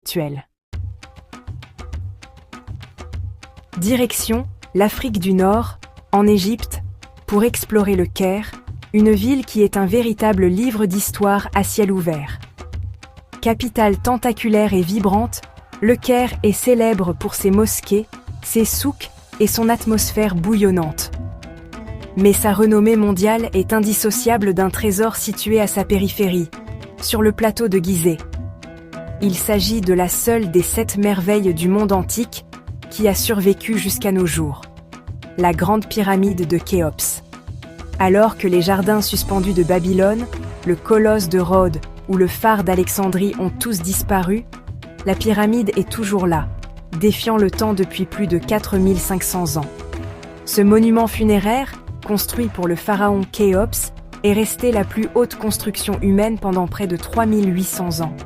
actuelle. Direction l'Afrique du Nord, en Égypte, pour explorer le Caire, une ville qui est un véritable livre d'histoire à ciel ouvert. Capitale tentaculaire et vibrante, le Caire est célèbre pour ses mosquées, ses souks et son atmosphère bouillonnante. Mais sa renommée mondiale est indissociable d'un trésor situé à sa périphérie, sur le plateau de Gizeh. Il s'agit de la seule des 7 merveilles du monde antique qui a survécu jusqu'à nos jours, la grande pyramide de Khéops. Alors que les jardins suspendus de Babylone, le colosse de Rhodes ou le phare d'Alexandrie ont tous disparu, la pyramide est toujours là, défiant le temps depuis plus de 4500 ans. Ce monument funéraire, construit pour le pharaon Khéops, est resté la plus haute construction humaine pendant près de 3800 ans.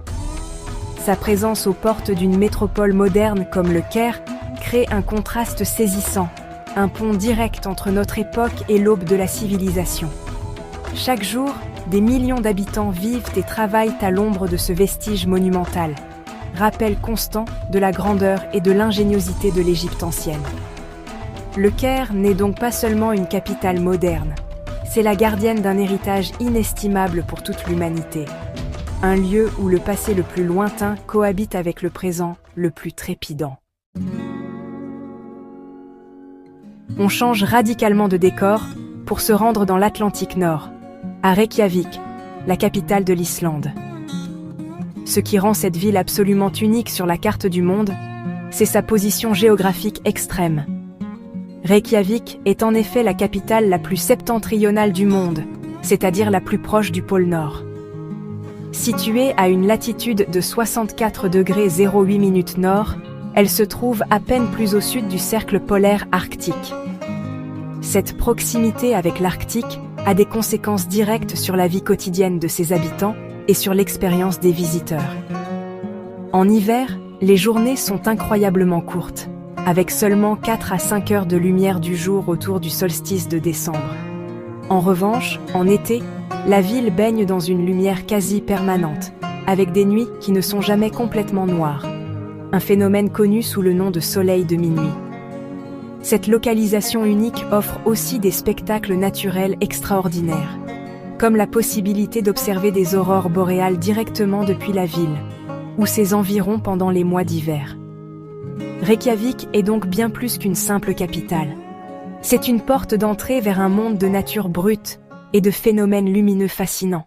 Sa présence aux portes d'une métropole moderne comme le Caire crée un contraste saisissant, un pont direct entre notre époque et l'aube de la civilisation. Chaque jour, des millions d'habitants vivent et travaillent à l'ombre de ce vestige monumental, rappel constant de la grandeur et de l'ingéniosité de l'Égypte ancienne. Le Caire n'est donc pas seulement une capitale moderne, c'est la gardienne d'un héritage inestimable pour toute l'humanité. Un lieu où le passé le plus lointain cohabite avec le présent le plus trépidant. On change radicalement de décor pour se rendre dans l'Atlantique Nord, à Reykjavik, la capitale de l'Islande. Ce qui rend cette ville absolument unique sur la carte du monde, c'est sa position géographique extrême. Reykjavik est en effet la capitale la plus septentrionale du monde, c'est-à-dire la plus proche du pôle Nord. Située à une latitude de 64,08 nord, elle se trouve à peine plus au sud du cercle polaire arctique. Cette proximité avec l'Arctique a des conséquences directes sur la vie quotidienne de ses habitants et sur l'expérience des visiteurs. En hiver, les journées sont incroyablement courtes, avec seulement 4 à 5 heures de lumière du jour autour du solstice de décembre. En revanche, en été, la ville baigne dans une lumière quasi permanente, avec des nuits qui ne sont jamais complètement noires. Un phénomène connu sous le nom de soleil de minuit. Cette localisation unique offre aussi des spectacles naturels extraordinaires, comme la possibilité d'observer des aurores boréales directement depuis la ville, ou ses environs pendant les mois d'hiver. Reykjavik est donc bien plus qu'une simple capitale. C'est une porte d'entrée vers un monde de nature brute et de phénomènes lumineux fascinants.